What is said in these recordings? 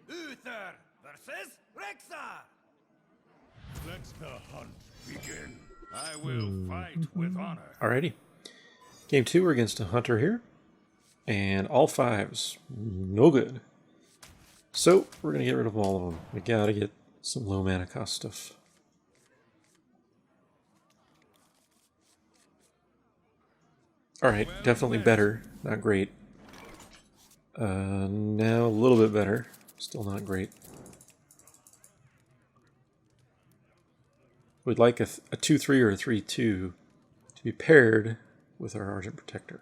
Uther versus Rexar. Let the hunt begin. I will fight with honor. Alrighty. Game 2, we're against a hunter here. And all 5s. No good. So, we're going to get rid of all of them. We got to get some low mana cost stuff. Alright, definitely better. Not great. Now a little bit better. Still not great. We'd like a 2-3 or a 3-2 to be paired with our Argent Protector.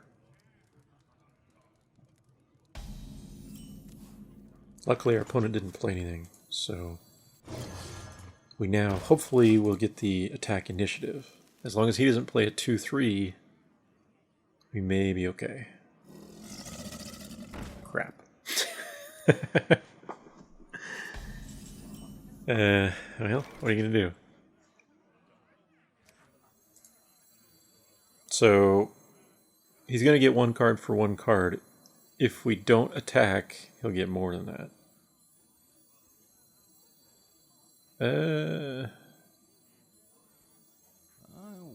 Luckily, our opponent didn't play anything, so we now hopefully will get the attack initiative. As long as he doesn't play a 2-3, we may be okay. Crap. Well, what are you going to do? So, he's going to get 1 card for 1 card. If we don't attack, he'll get more than that. I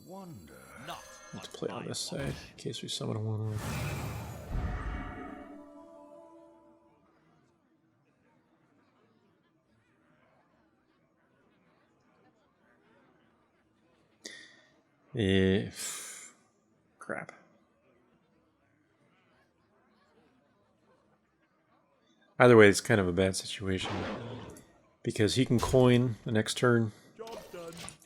wonder. Let's play on this side, in case we summon a 1/1. Crap. Either way, it's kind of a bad situation. Because he can coin the next turn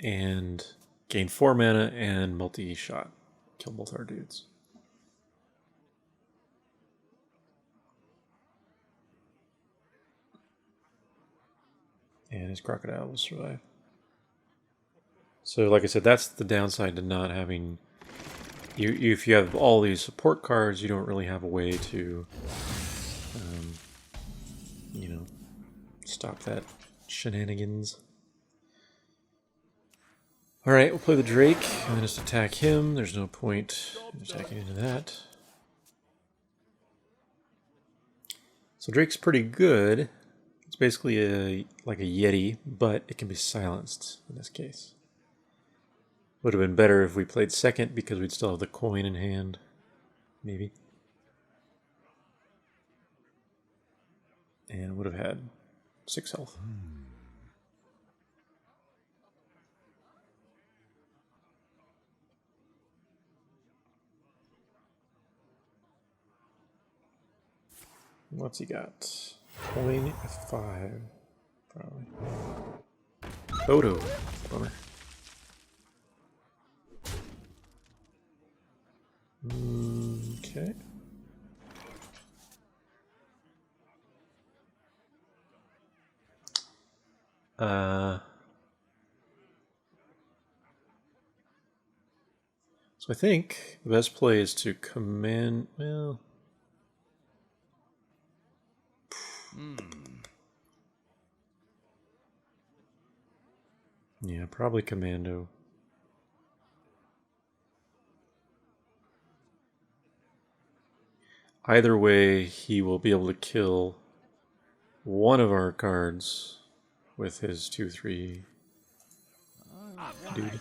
and gain 4 mana and multi-shot. Kill both our dudes. And his crocodile will survive. So, like I said, that's the downside to not having... if you have all these support cards, you don't really have a way to, you know, stop that shenanigans. Alright, we'll play the Drake, and then just attack him. There's no point in attacking into that. So Drake's pretty good. It's basically like a Yeti, but it can be silenced in this case. Would have been better if we played second because we'd still have the coin in hand. Maybe. And would have had 6 health. What's he got? Coin F5. Probably. Photo. Bummer. Okay. So I think the best play is to command, well... Yeah, probably commando. Either way, he will be able to kill one of our cards with his 2-3 dude.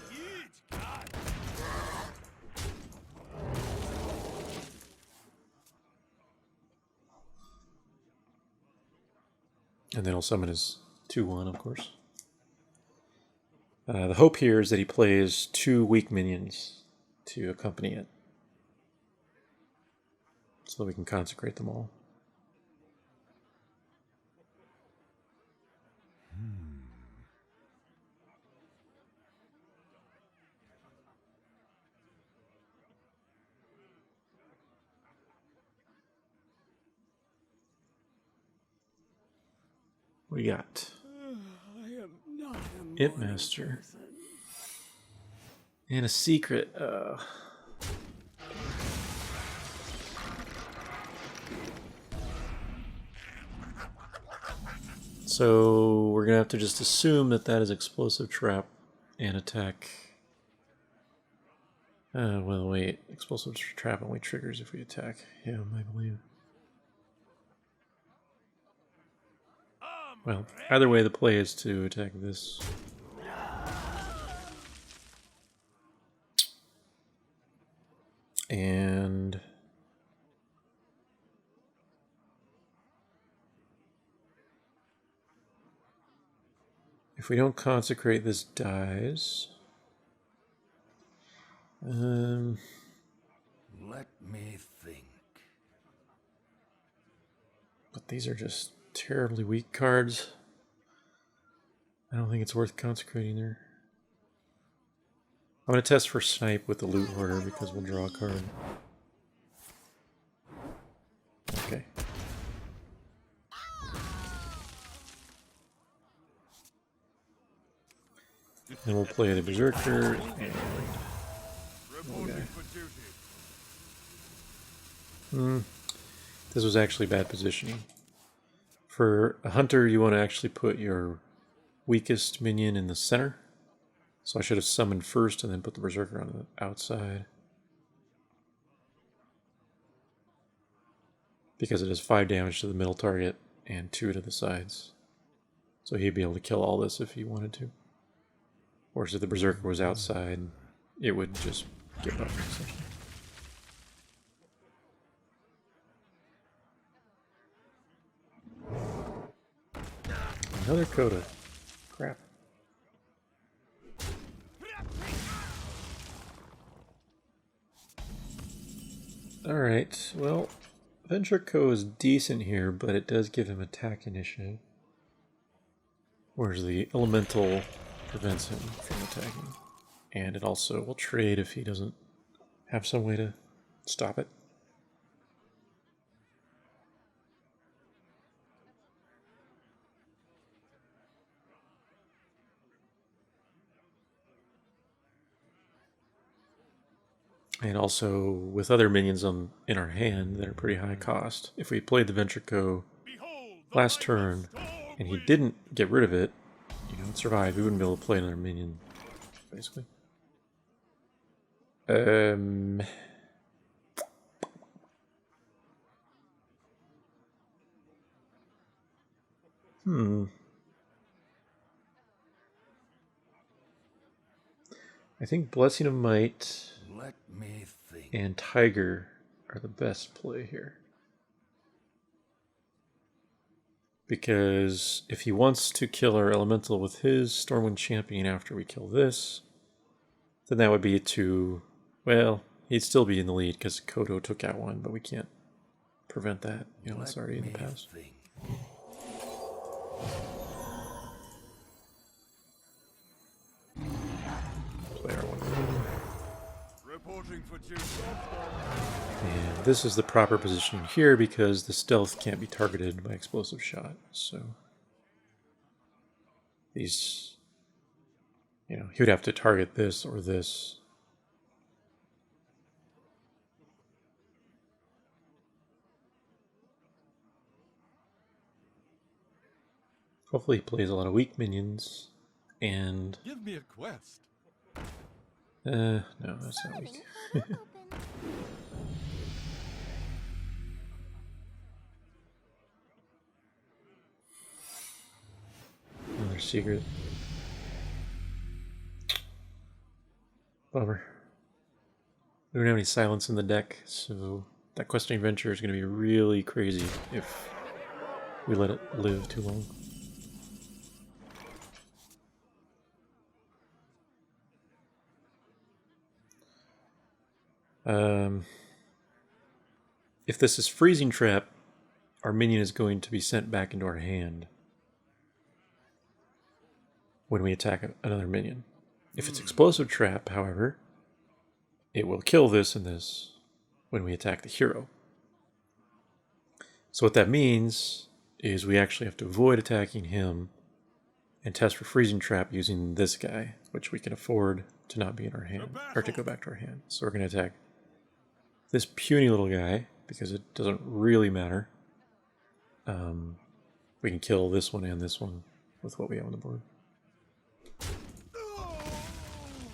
And then he'll summon his 2-1, of course. The hope here is that he plays 2 weak minions to accompany it, so that we can consecrate them all. We got It Master and a secret. So we're gonna have to just assume that that is explosive trap and attack. Well, wait, explosive trap only triggers if we attack him, I believe. Well, either way, the play is to attack this. And if we don't consecrate, this dies. Let me think. But these are just terribly weak cards. I don't think it's worth consecrating there. I'm going to test for snipe with the loot hoarder because we'll draw a card. Okay. Then we'll play the Berserker and... Okay. This was actually bad positioning. For a hunter, you want to actually put your weakest minion in the center. So I should have summoned first and then put the Berserker on the outside. Because it does 5 damage to the middle target and 2 to the sides. So he'd be able to kill all this if he wanted to. Or if the Berserker was outside, it would just give up. Another Coda. Crap. Alright, well, Venture Co is decent here, but it does give him attack initiative. Whereas the Elemental prevents him from attacking. And it also will trade if he doesn't have some way to stop it. And also with other minions in our hand that are pretty high cost. If we played the Venture Co last turn and he didn't get rid of it, you know, it survived, we wouldn't be able to play another minion, basically. I think Blessing of Might Let me think. and Tiger are the best play here. Because if he wants to kill our Elemental with his Stormwind Champion after we kill this, then that would be to, well, he'd still be in the lead because Kodo took out one, but we can't prevent that. You know, it's already in the past. Play our one. Reporting for duty. And this is the proper positioning here because the stealth can't be targeted by explosive shot. So these, you know, he would have to target this or this. Hopefully he plays a lot of weak minions and... Give me a quest. no, that's not weak. Another secret. Bummer. We don't have any silence in the deck, so that questing adventure is going to be really crazy if we let it live too long. If this is Freezing Trap, our minion is going to be sent back into our hand when we attack another minion. If it's Explosive Trap, however, it will kill this and this when we attack the hero. So what that means is we actually have to avoid attacking him and test for Freezing Trap using this guy, which we can afford to not be in our hand, or to go back to our hand. So we're going to attack this puny little guy, because it doesn't really matter. We can kill this one and this one with what we have on the board.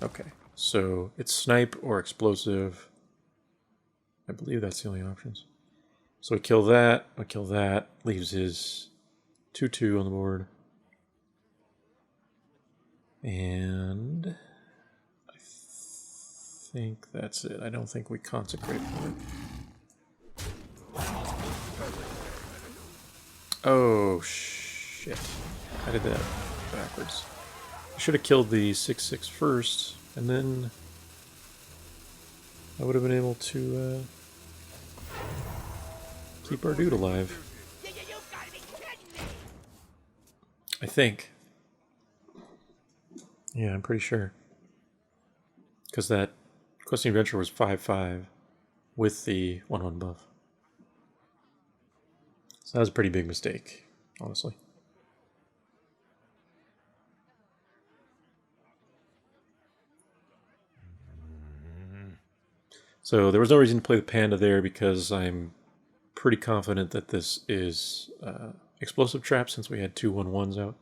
Okay, so it's snipe or explosive. I believe that's the only options. So we kill that, leaves his 2/2 on the board. And I think that's it. I don't think we consecrate for it. Oh, shit. I did that backwards. I should have killed the 6/6 first, and then I would have been able to keep our dude alive. I think. Yeah, I'm pretty sure. Because that Questing Adventure was 5/5 with the 1/1 buff. So that was a pretty big mistake, honestly. So there was no reason to play the panda there because I'm pretty confident that this is explosive trap since we had 2 1/1s out.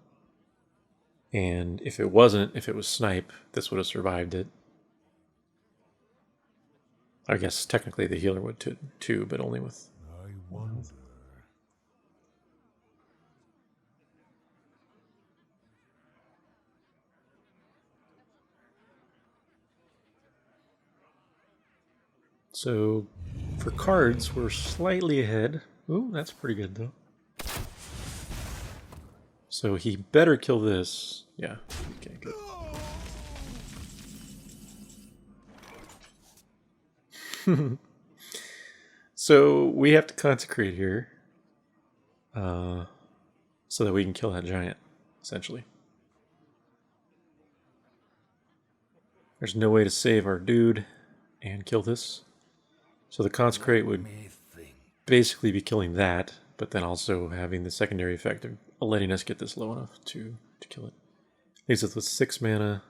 And if it wasn't, if it was snipe, this would have survived it. I guess technically the healer would too, but only with... I wonder. So for cards, we're slightly ahead. Ooh, that's pretty good though. So he better kill this. Yeah, okay, good. So we have to consecrate here. So that we can kill that giant, essentially. There's no way to save our dude and kill this. So the consecrate would basically be killing that, but then also having the secondary effect of letting us get this low enough to kill it. Leaves us with 6 mana,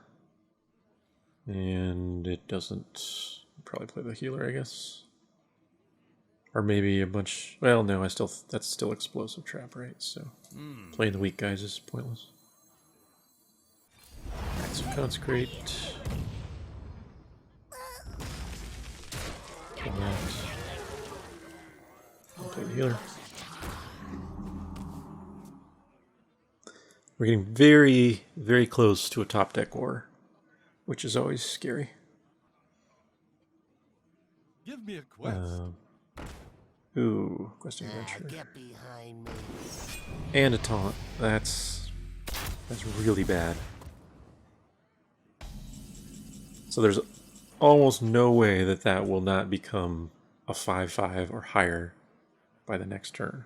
and it doesn't probably play the healer, I guess. Or maybe a bunch... Well, no, that's still explosive trap, right? So playing the weak guys is pointless. Alright, so consecrate. Kill that. I'll play the healer. We're getting very, very close to a top deck war, which is always scary. Give me a quest. Ooh, Questing Adventure. Get behind me. And a taunt. That's really bad. So there's almost no way that that will not become a 5/5 or higher by the next turn.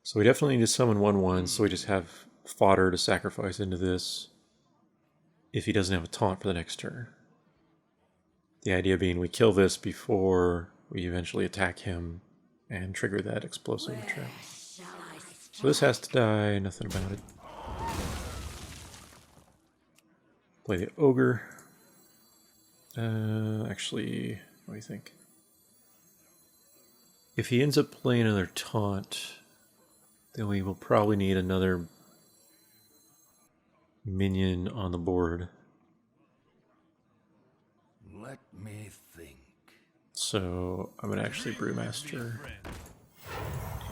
So we definitely need to summon 1/1, so we just have fodder to sacrifice into this if he doesn't have a taunt for the next turn. The idea being we kill this before we eventually attack him and trigger that explosive trap. So this has to die, nothing about it. Play the ogre. Actually, what do you think? If he ends up playing another taunt, then we will probably need another minion on the board. Let me think. So I'm going to actually Brewmaster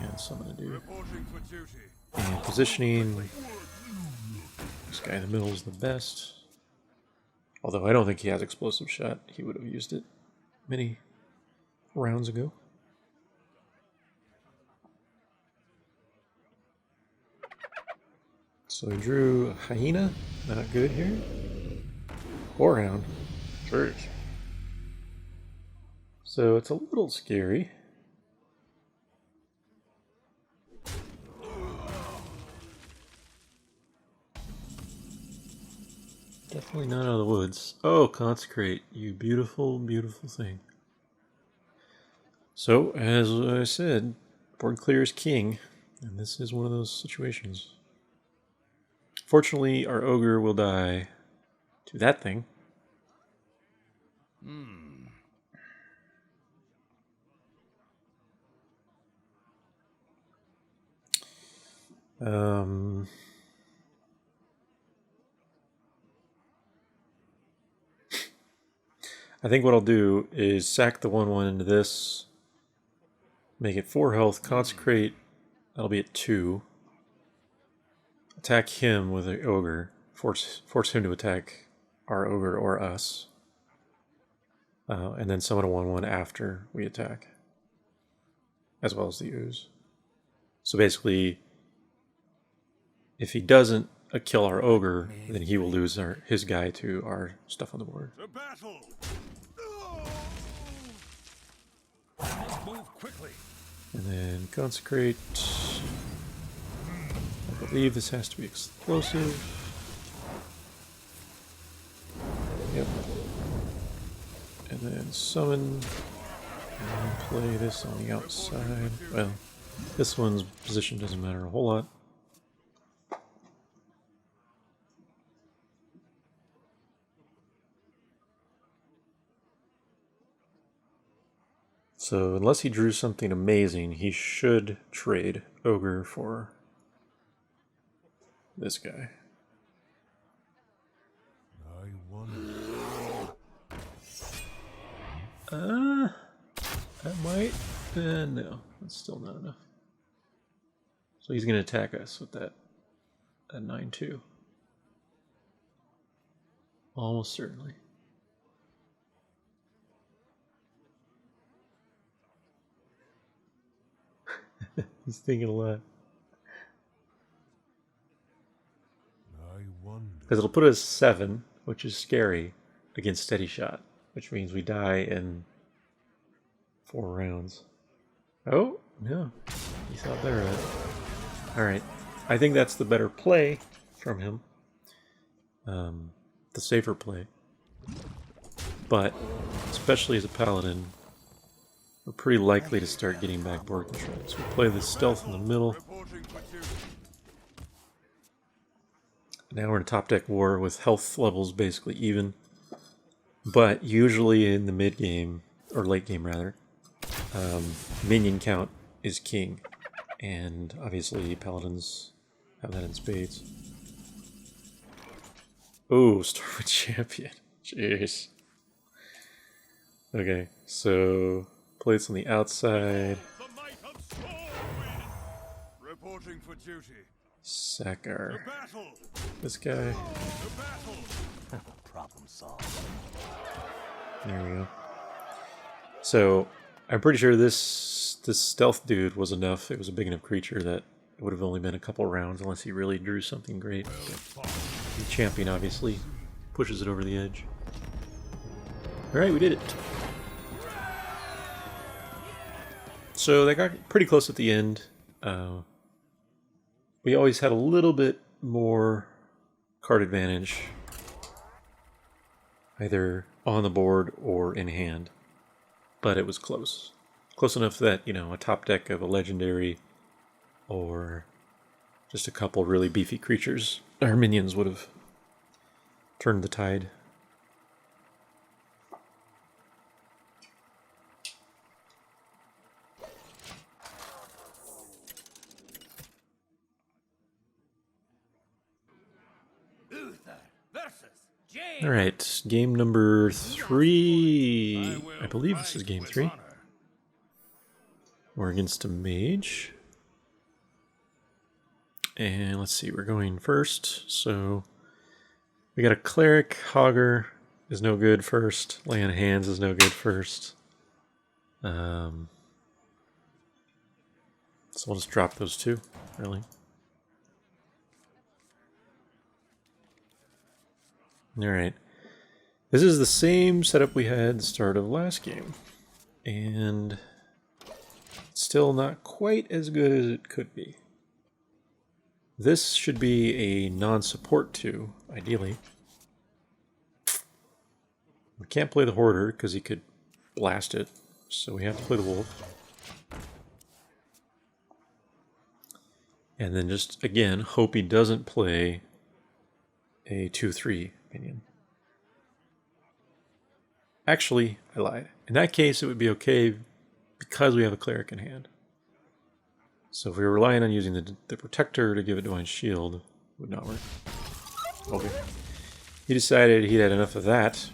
and summon a dude. Reporting for duty. And positioning, this guy in the middle is the best. Although I don't think he has explosive shot. He would have used it many rounds ago. So he drew a hyena, not good here. Or hound. Church. So it's a little scary. Definitely not out of the woods. Oh, consecrate, you beautiful, beautiful thing. So, as I said, board clear is king, and this is one of those situations. Fortunately, our ogre will die to that thing. I think what I'll do is sack the 1/1 into this, make it 4 health, consecrate, that'll be at 2. Attack him with an ogre, force him to attack our ogre or us. And then summon a 1/1 after we attack, as well as the ooze. So basically, if he doesn't kill our ogre, then he will lose his guy to our stuff on the board. The battle. Move quickly. And then consecrate. I believe this has to be explosive. Yep. And then summon. And play this on the outside. Well, this one's position doesn't matter a whole lot. So unless he drew something amazing, he should trade ogre for this guy. I wonder. That might. No, that's still not enough. So he's going to attack us with that 9/2. Almost certainly. He's thinking a lot. I wonder. Because it'll put us 7, which is scary, against steady shot, which means we die in 4 rounds. Oh, no. He thought better of it. Alright. I think that's the better play from him. The safer play. But, especially as a paladin, we're pretty likely to start getting back board control. So we play the stealth in the middle. Now we're in a top deck war with health levels basically even. But usually in the mid game, or late game rather, minion count is king. And obviously paladins have that in spades. Oh, start with champion. Jeez. Okay, so plates on the outside. Reporting for duty. Sack our Battle. this guy. Problem solved. There we go. So I'm pretty sure this stealth dude was enough. It was a big enough creature that it would have only been a couple rounds unless he really drew something great. The champion obviously pushes it over the edge. Alright, we did it. So they got pretty close at the end. We always had a little bit more card advantage, either on the board or in hand, but it was close. Close enough that, you know, a top deck of a legendary or just a couple really beefy creatures, our minions would have turned the tide. All right, game number 3. I believe this is game 3. We're against a mage. And let's see, we're going first. So we got a cleric. Hogger is no good first. Lay on hands is no good first. So we'll just drop those two, really. Alright. This is the same setup we had at the start of last game. And it's still not quite as good as it could be. This should be a non-support 2, ideally. We can't play the Hoarder because he could blast it, so we have to play the Wolf. And then just, again, hope he doesn't play a 2/3 minion. Actually, I lied. In that case, it would be okay because we have a cleric in hand. So if we were relying on using the protector to give it Divine Shield, it would not work. Okay. He decided he'd had enough of that.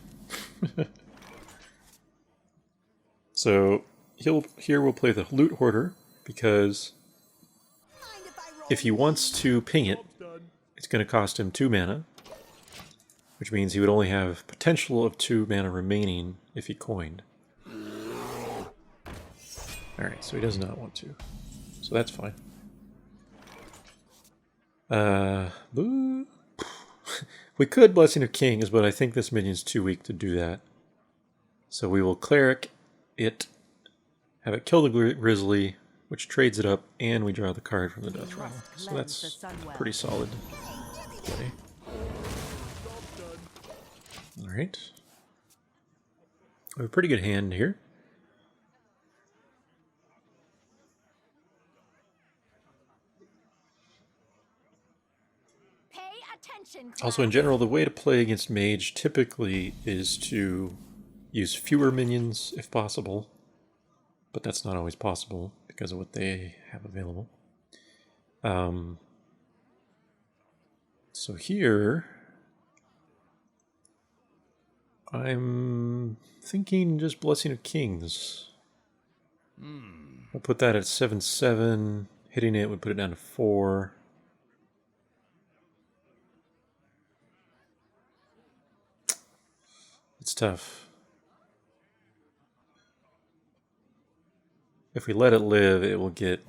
So here we'll play the Loot Hoarder, because if he wants to ping it, it's going to cost him 2 mana, which means he would only have potential of 2 mana remaining if he coined. Alright, so he does not want to. So that's fine. We could Blessing of Kings, but I think this minion's too weak to do that. So we will Cleric it, have it kill the Grizzly, which trades it up, and we draw the card from the Death Rattle. So that's pretty solid play. Alright. We have a pretty good hand here. Also, in general, the way to play against Mage typically is to use fewer minions if possible, but that's not always possible because of what they have available. So here, I'm thinking just Blessing of Kings. I'll put that at 7/7. Hitting it would put it down to 4. It's tough. If we let it live, it will get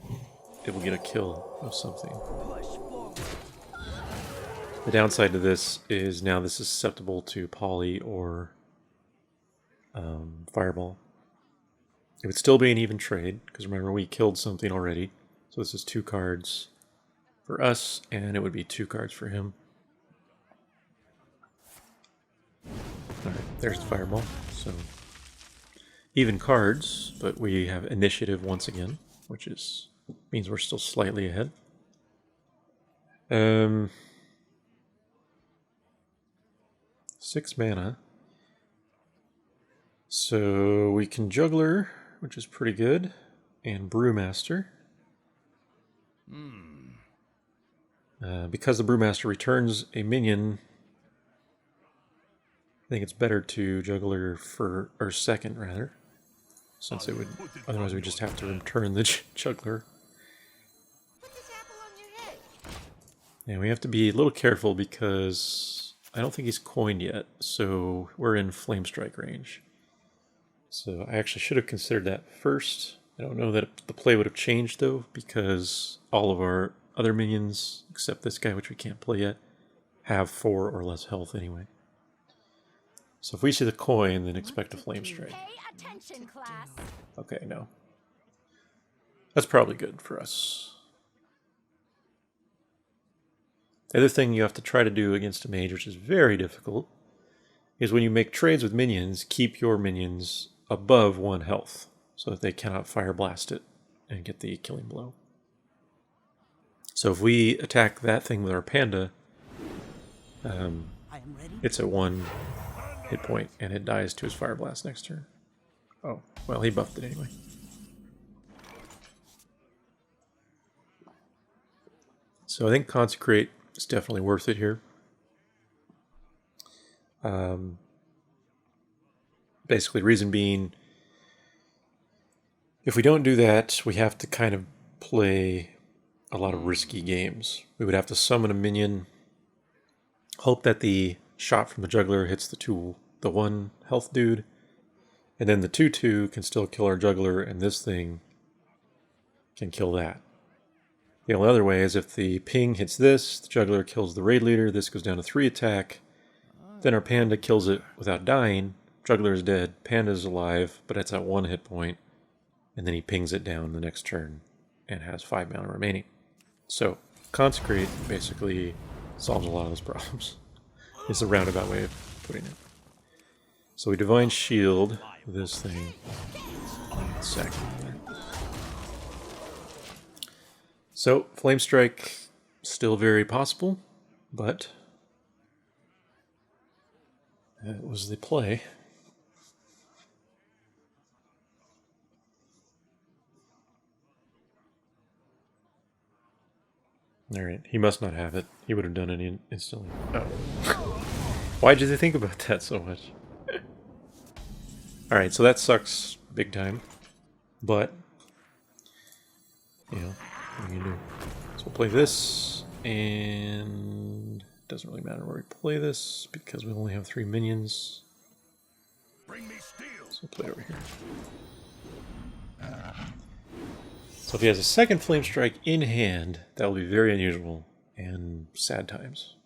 a kill of something. The downside to this is now this is susceptible to Poly or Fireball. It would still be an even trade, because remember we killed something already. So this is 2 cards for us, and it would be 2 cards for him. Alright, there's the Fireball. So even cards, but we have initiative once again, which means we're still slightly ahead. 6 mana. So we can Juggler, which is pretty good, and Brewmaster. Because the Brewmaster returns a minion, I think it's better to Juggler or second, rather. Since it would, otherwise we just have to return the Juggler. And we have to be a little careful because I don't think he's coined yet, so we're in Flame Strike range. So I actually should have considered that first. I don't know that the play would have changed though, because all of our other minions, except this guy, which we can't play yet, have 4 or less health anyway. So if we see the coin, then expect a Flame Strike. Okay, no. That's probably good for us. The other thing you have to try to do against a Mage, which is very difficult, is when you make trades with minions, keep your minions above 1 health, so that they cannot Fire Blast it and get the killing blow. So if we attack that thing with our Panda, it's at 1 hit point, and it dies to his Fire Blast next turn. Oh, well, he buffed it anyway. So I think Consecrate is definitely worth it here. Basically, reason being, if we don't do that, we have to kind of play a lot of risky games. We would have to summon a minion, hope that the shot from the Juggler hits the 1 health dude, and then the 2/2 can still kill our Juggler, and this thing can kill that. The only other way is if the ping hits this, the Juggler kills the raid leader, this goes down to 3 attack, then our Panda kills it without dying, Juggler is dead, Panda is alive, but it's at 1 hit point, and then he pings it down the next turn and has 5 mana remaining. So Consecrate basically solves a lot of those problems. It's a roundabout way of putting it. So we Divine Shield this thing. So Flame Strike still very possible, but that was the play. Alright, he must not have it. He would have done it instantly. Oh. Why did you think about that so much? Alright, so that sucks big time. But, you know, what are you gonna do? So we'll play this, and it doesn't really matter where we play this because we only have 3 minions. Bring me steel. So we'll play over here. So if he has a second Flame Strike in hand, that will be very unusual and sad times.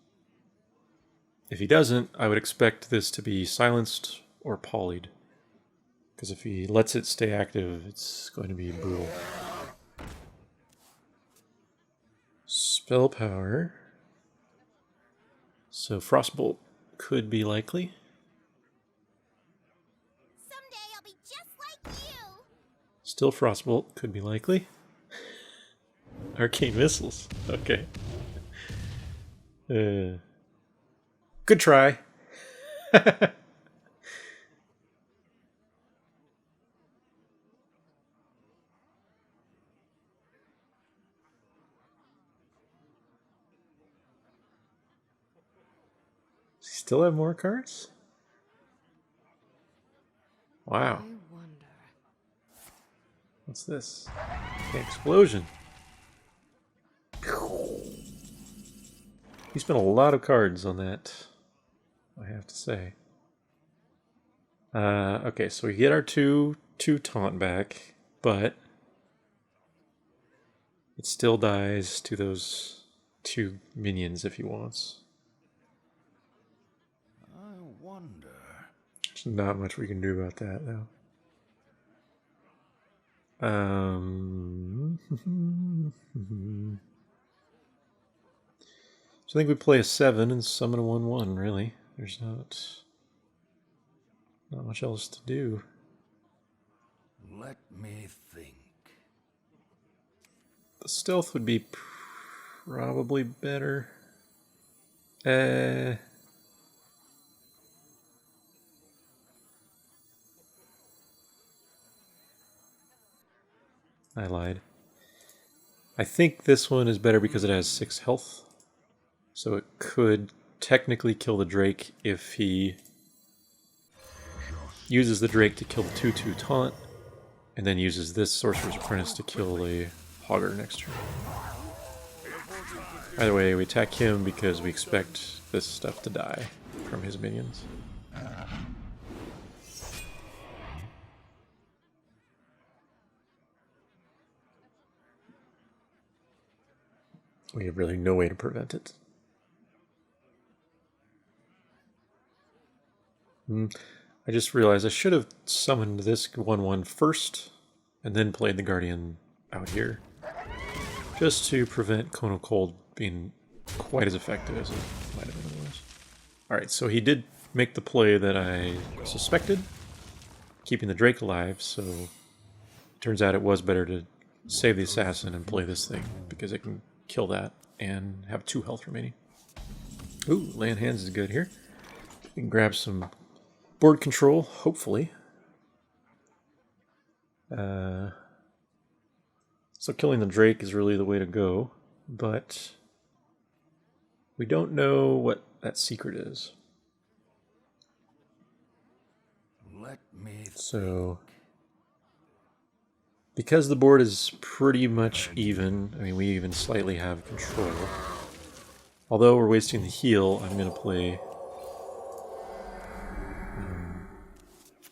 If he doesn't, I would expect this to be silenced or polyed. Because if he lets it stay active, it's going to be brutal. Spell power. So Frostbolt could be likely. Someday I'll be just like you. Still Frostbolt could be likely. Arcane Missiles. Okay. Good try. Still have more cards? Wow. I wonder. What's this? Explosion. He spent a lot of cards on that, I have to say. Okay, so we get our two taunt back, but it still dies to those 2 minions if he wants. I wonder. There's not much we can do about that, though. So I think we play a 7 and summon a 1/1, really. There's not much else to do. Let me think. The stealth would be probably better. I lied. I think this one is better because it has 6 health. So it could technically kill the Drake if he uses the Drake to kill the 2/2 taunt, and then uses this Sorcerer's Apprentice to kill a Hogger next turn. Either way, we attack him because we expect this stuff to die from his minions. We have really no way to prevent it. I just realized I should have summoned this 1/1 first, and then played the Guardian out here. Just to prevent Cone of Cold being quite as effective as it might have been otherwise. Alright, so he did make the play that I suspected, keeping the Drake alive, so it turns out it was better to save the Assassin and play this thing, because it can kill that and have 2 health remaining. Ooh, land hands is good here. We can grab some board control, hopefully. So killing the Drake is really the way to go, but we don't know what that secret is. Let me So, because the board is pretty much even, I mean, we even slightly have control. Although we're wasting the heal, I'm going to play...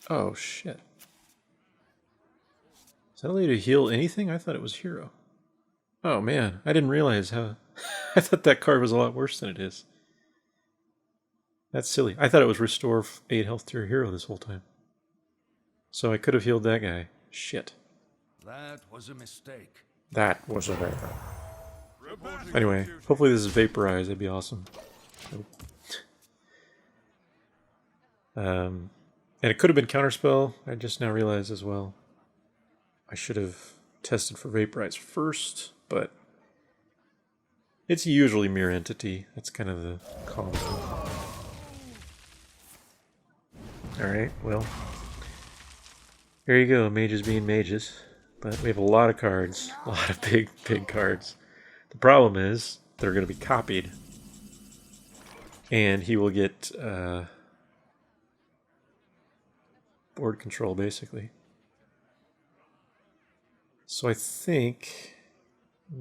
Oh, shit. Is that a way to heal anything? I thought it was hero. Oh, man. I didn't realize how... I thought that card was a lot worse than it is. That's silly. I thought it was restore 8 health to your hero this whole time. So I could have healed that guy. Shit. That was a mistake. That was a error. Anyway, hopefully this is vaporized. That'd be awesome. And it could have been counterspell. I just now realized as well. I should have tested for vaporize first, but it's usually mirror entity. That's kind of the common. Alright, well. Here you go, mages being mages. But we have a lot of cards. A lot of big, big cards. The problem is, they're going to be copied. And he will get board control, basically. So I think... Let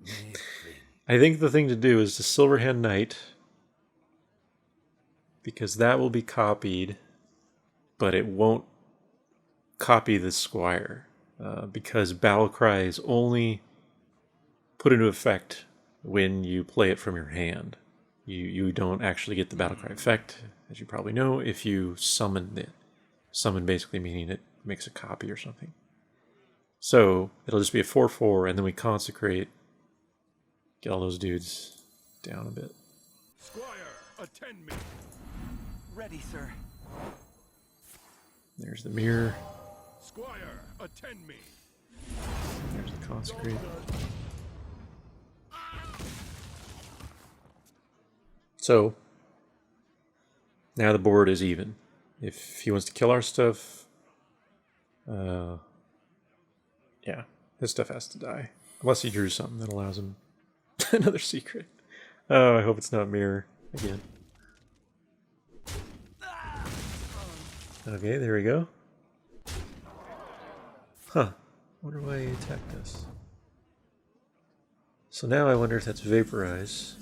me think. I think the thing to do is the Silverhand Knight, because that will be copied, but it won't copy the Squire, because Battle Cry is only put into effect when you play it from your hand. You don't actually get the Battle Cry effect, as you probably know, if you summon it. Summon basically meaning it makes a copy or something. So it'll just be a 4/4, and then we consecrate, get all those dudes down a bit. Squire, attend me. Ready, sir. There's the mirror. Squire, attend me. There's the consecrate. So now the board is even. If he wants to kill our stuff, yeah, his stuff has to die. Unless he drew something that allows him another secret. Oh, I hope it's not mirror again. Okay, there we go. Huh. Wonder why he attacked us. So now I wonder if that's vaporize.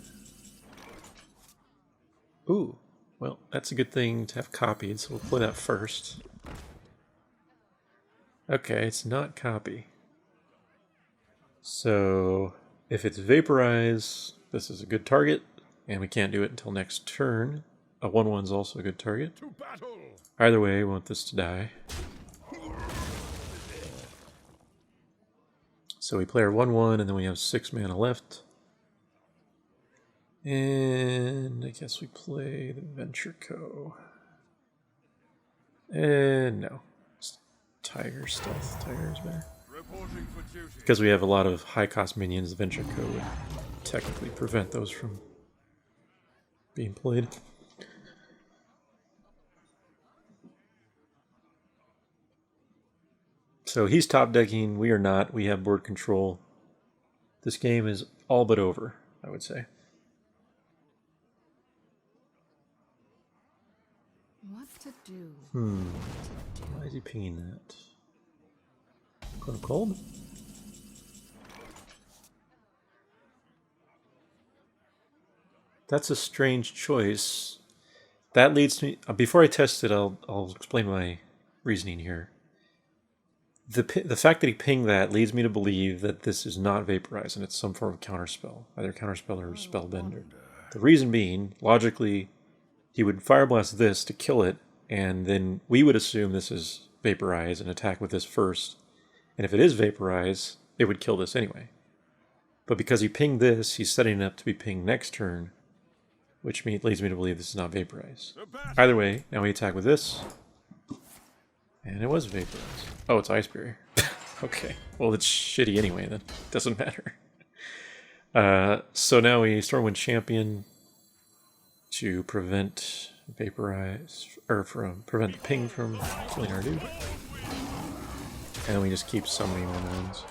Ooh, well, that's a good thing to have copied, so we'll play that first. Okay, it's not copy. So if it's vaporize, this is a good target, and we can't do it until next turn. A 1/1 is also a good target. To battle. Either way, we want this to die. So we play our 1/1, and then we have 6 mana left. And I guess we play the Venture Co. And no. It's Tiger Stealth. Tiger is better. Reporting for duty. Because we have a lot of high-cost minions, the Venture Co. would technically prevent those from being played. So he's top decking, we are not. We have board control. This game is all but over, I would say. What to do? Why is he pinging that? Going cold? That's a strange choice. That leads me... before I test it, I'll explain my reasoning here. The fact that he pinged that leads me to believe that this is not Vaporize and it's some form of counterspell, either counterspell or spellbender. The reason being, logically, he would Fireblast this to kill it, and then we would assume this is Vaporize and attack with this first. And if it is Vaporize, it would kill this anyway. But because he pinged this, he's setting it up to be pinged next turn, which leads me to believe this is not Vaporize. Either way, now we attack with this. And it was Vaporize. Oh, it's Ice Barrier. Okay. Well, it's shitty anyway, then. Doesn't matter. So now we Stormwind Champion to prevent Vaporize, or prevent the ping from killing our dude. And then we just keep summoning 1/1s.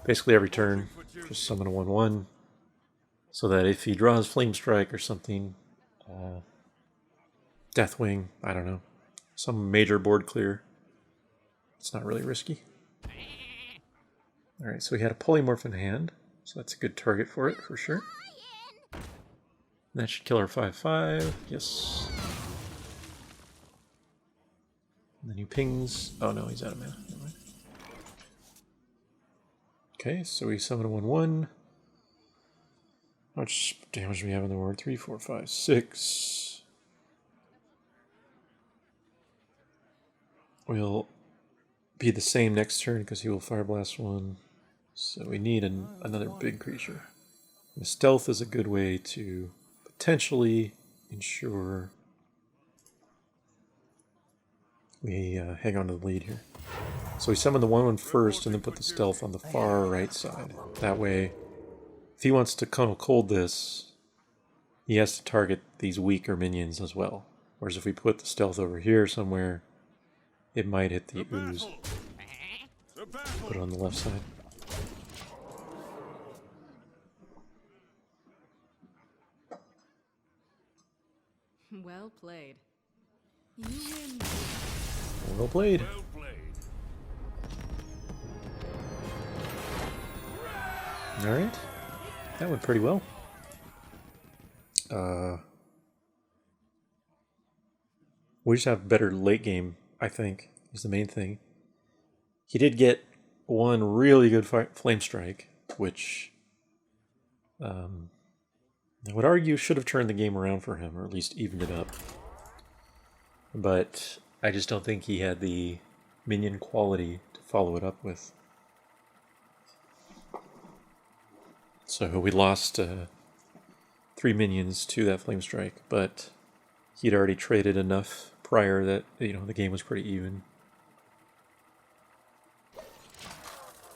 Basically every turn, just summon a 1/1. So that if he draws Flame Strike or something, Deathwing, I don't know. Some major board clear. It's not really risky. Alright, so we had a Polymorph in hand. So that's a good target for it, for sure. That should kill our 5/5. Yes. And then he pings. Oh no, he's out of mana. Never mind. Okay, so we summon a 1/1. How much damage do we have on the board? 3, 4, 5, 6. Will be the same next turn because he will Fireblast 1. So we need another big creature. And stealth is a good way to potentially ensure we hang on to the lead here. So we summon the 1/1 first and then put the stealth on the far right side. That way, if he wants to Cuddle Cold this, he has to target these weaker minions as well. Whereas if we put the stealth over here somewhere, it might hit the ooze. Put it on the left side. Well played. You win. Well played. Well played. Alright. That went pretty well. We just have better late game, I think, is the main thing. He did get one really good flame strike, which I would argue should have turned the game around for him, or at least evened it up. But I just don't think he had the minion quality to follow it up with. So we lost 3 minions to that flame strike, but he'd already traded enough prior that the game was pretty even.